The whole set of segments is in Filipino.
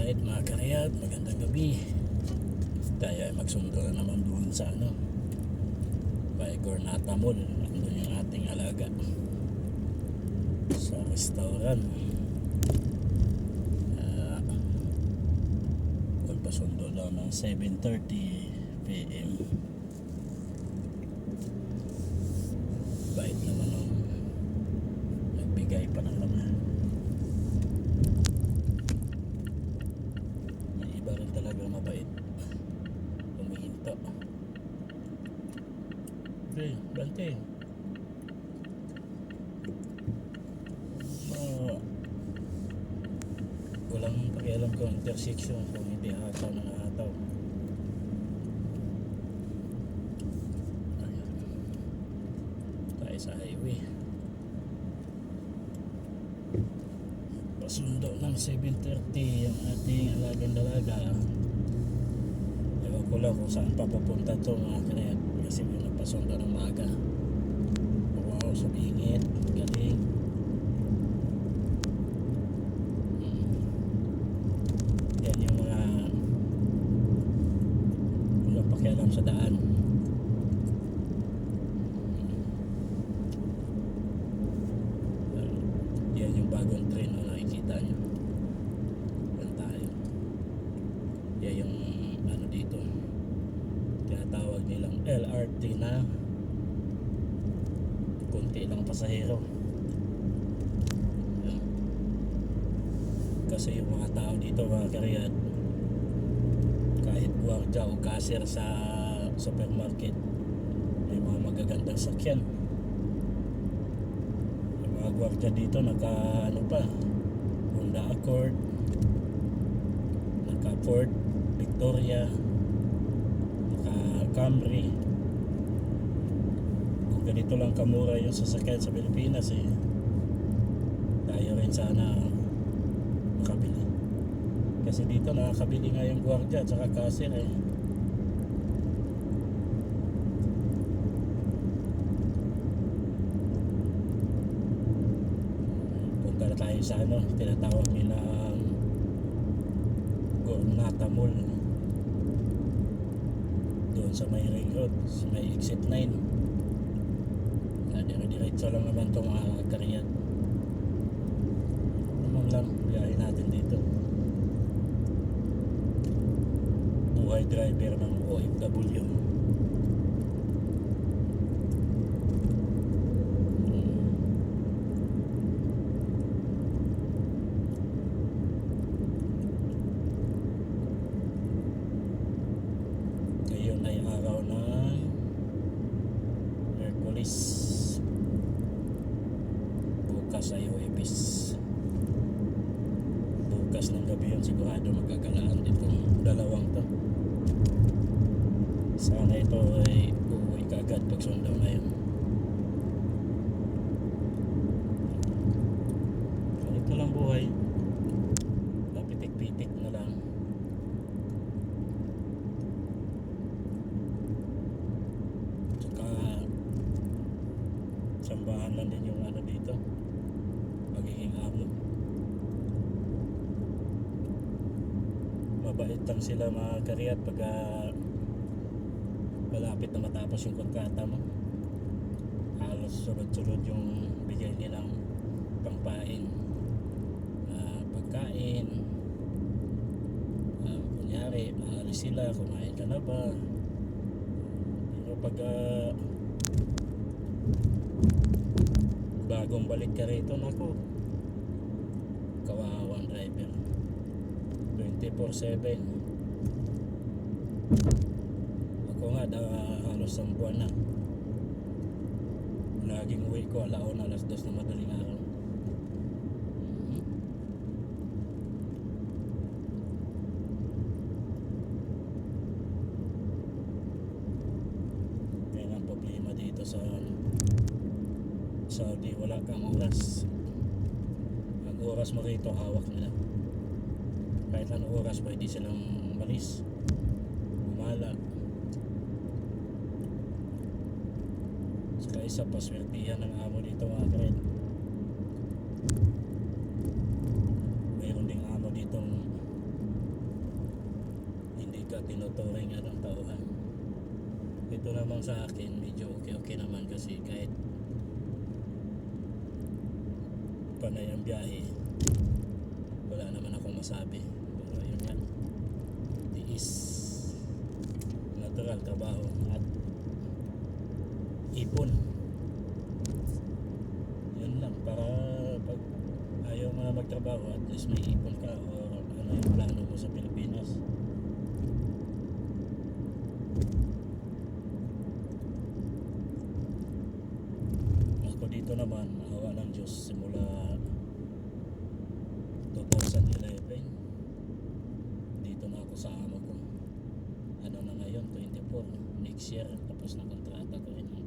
Alright mga kariyat, magandang gabi. Tayo ay magsundo na naman doon sa by Gornata Mall. Nandun yung ating alaga sa restaurant. Magpasundo daw ng 7:30 PM. Bait naman nung nagbigay pa ng laman. May iba rin talagang mabait, humihinto. Okay, bante. Walang pakialam ko intersection kung hindi hataw ng hataw. Ayan. Tayo sa highway. Pasundo ng 7:30 ang ating alagang dalaga. Ewan ko lang kung saan papapunta to mga kanayat, kasi may nagpasundo ng maga. Wow, sa bingit, galing. Yan yung mga walang pakialam sa daan. Yan yung bagong train na nakikita nyo. Yan tayo. Yan yung dito, tinatawag nilang LRT na konti lang pasahero. Yan. Kasi yung mga tao dito mga kariyat, kahit gwardiya o cashier sa supermarket, may mga magagandang sakyan. Yung mga gwardiya dito naka Honda Accord, naka Ford Victoria, naka Camry. Kung ganito lang kamura yung sasakyan sa Pilipinas, tayo rin sana makabili. Kasi dito nakakabili nga yung gwardiya at saka cashier Punta na tayo sa tinatawag nilang Gornata Mall, doon sa may ring road, sa may exit 9. Diretso lang naman itong mga kariyat. Naman lang biyahe natin dito. Buhay driver ng OFW. Ngayon ay araw ng Merkulis. Bukas ay Huwebes. Bukas ng gabi yun sigurado magkagalaan ditong dalawang to. Sana ito ay uuwi kagad pag sundaw na yun. Ganito lang buhay, napitik-pitik na lang. Tsaka sambahan lang din yung dito, magiging amo. Mabait lang sila mga kariyat pag malapit na matapos yung kontrata mo. Halos sunod-sunod yung bigay nilang pangpain, pagkain. Kunyari maalis sila, kumain ka na ba? Pero pag bagong balik ka rito, naku, kawawang driver 24/7. Ako nga halos 1 buwan na laging uwi ko alauna, 2:00 na madaling araw. Yan ang problema dito sa Saudi, wala kang oras. Ang oras mo rito hawak nila. Kahit anong oras pwede silang malis, gumala. Saka isa pa, swertihan ng amo dito mga karet. Mayroon ding amo ditong tinuturing nga ng tauhan. Ito naman sa akin medyo okay naman kasi kahit panay ang biyahe wala naman akong masabi. Pero yun nga, tiis, natural, trabaho at ipon. Yun lang, para pag ayaw mo na magtrabaho at least may ipon ka o ano yung plano mo sa Pilipinas. Ako dito naman, awa ng Diyos, simula 2011 dito na ako sa amo ko. Ano na ngayon, 24, next year tapos na kontrata ko rin ng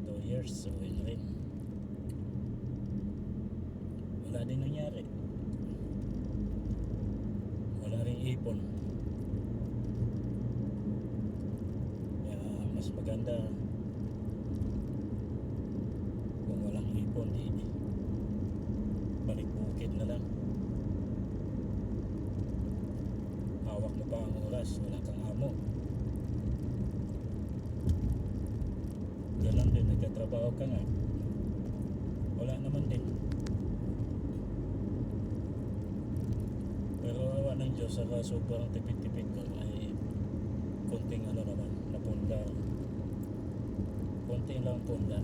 2 years, so yun rin, wala din nangyari, wala rin ipon. Kaya mas maganda kung walang ipon, di balik bukid na lang. Hawak mo pa ang oras, wala kang amo. Ganun din, nagtatrabaho ka nga, wala naman din. Pero awa ng Diyos, saka sobrang tipid-tipid ko ay konting ano naman, napunda. Konting lang punda.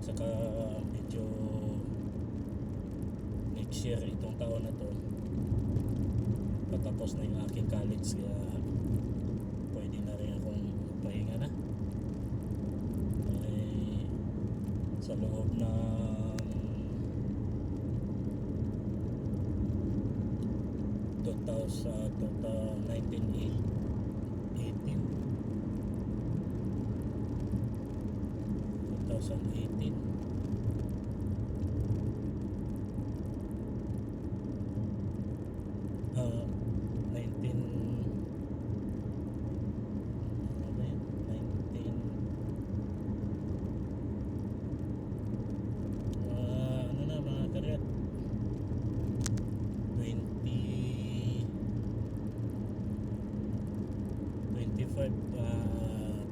Saka medyo next year, itong taon na to, patapos na yung aking college, kaya pwede na rin akong pahinga na. Ay, sa loob ng 2018 19 ano ba yun? 19 ano na mga karyat,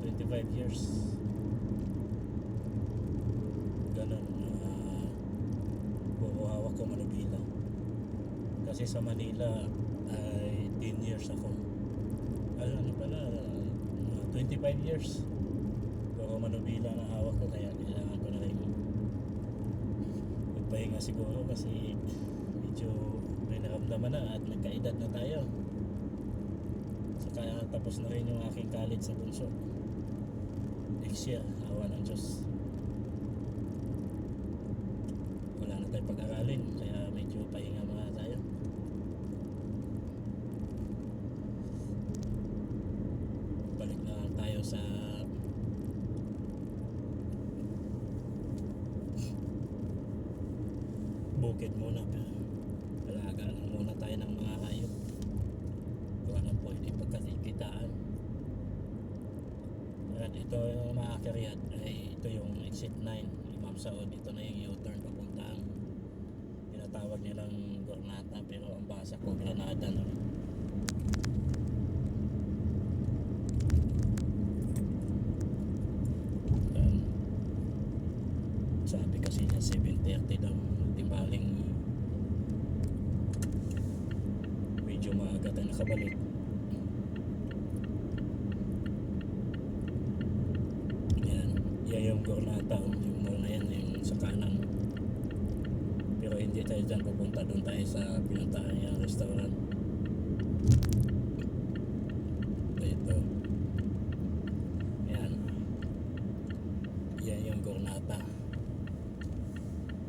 25 years ganun. Puro hawak ko Manubila kasi sa Manila ay 10 years ako. Ano pala, 25 years puro Manubila na hawak ko, kaya kailangan ko na rin magpahinga siguro kasi medyo may naramdaman na at nagkaedad na tayo. Kaya tapos na rin yung aking college sa bunso next year, awa ng Diyos. Wala na tayong pag-aralin, kaya medyo pahinga mga tayo. Balik na lang tayo sa bukid muna. Alaga lang muna tayo ng mga hayop. Ano po, hindi pagkatikitaan. At ito yung mga karyat, ay ito yung exit 9 Imam Saud. Ito na yung U-turn papuntang tinatawag nilang Gornata, pero ang basa ko Granada no? Sabi kasi niya 7:30 daw, timbaling medyo maaga tayo nakabalik. Yan yung Gornata, yung mall na yan, yung sa kanan. Pero hindi tayo dyan pupunta, doon tayo sa pinuntahan yung restaurant. Ito yan, yan yung Gornata.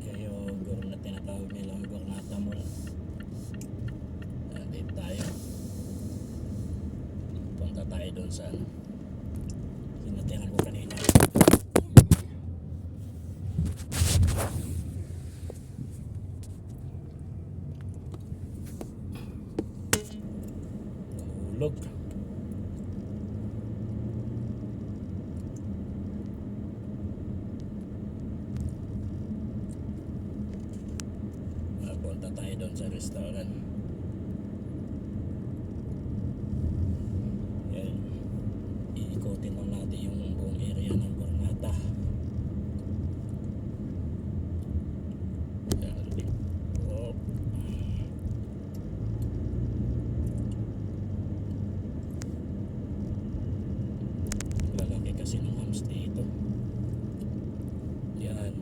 Yan yung Gornata, tinatawag nilang Gornata Mall. Dito tayo, punta tayo doon sa sinatihan ko kanina. Hulog. Punta tayo tayo doon sa restaurant. Yan. Iikotin lang natin yung buong area ng Granada. Yan. Oh. Lalaki kasi ng hams dito. Yan.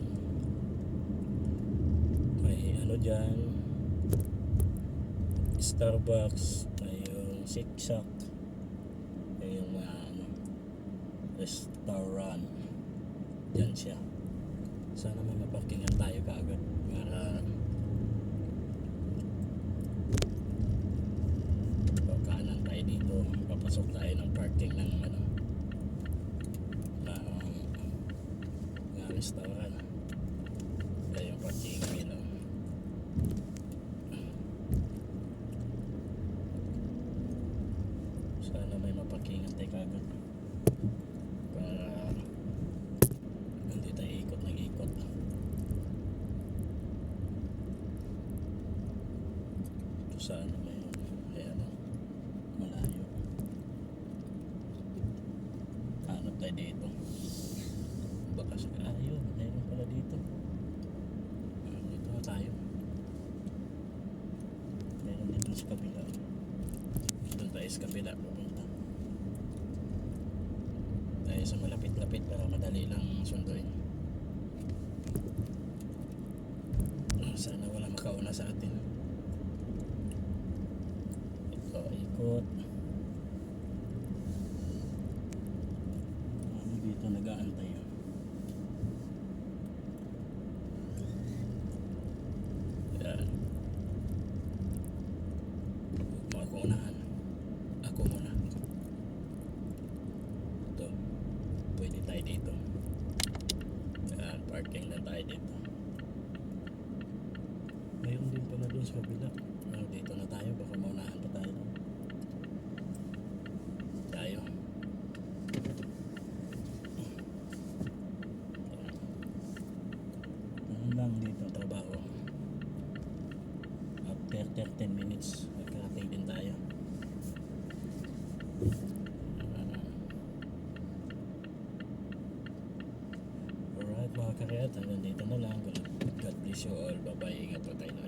May ano dyan, Starbucks, may yung Siksak, may yung mga ano, restaurant. Dyan siya. Sana may maparkingan tayo kaagad para pagkanan tayo dito. Papasok tayo ng parking ng ano, ng restaurant. Kaya yung parking nila. Sana may maparkingan tayo kaagad para hindi tayo ikot ng ikot. Sana may ano, malayo. Hanap tayo dito. Baka sa ayun, mayroon pala dito. Dito na tayo. Mayroon dito sa kabila. Doon tayo sa kabila pupunta. Tayo sa malapit-lapit para madali lang sunduin. Sana wala makauna sa atin. Ito, ikot. Ano dito nag-aantay yun? Yan. Huwag mo unahan. Ako muna. Ito. Pwede tayo dito. Yan, parking na tayo dito. Mayroon din pala doon sa kabila. Dito na tayo, baka maunahan pa tayo. Tayo. Ano lang dito trabaho. After 13 minutes, magkarating din tayo. Alright mga karyat, hanggang dito na lang. God bless you all. Bye bye. Ingat po tayo.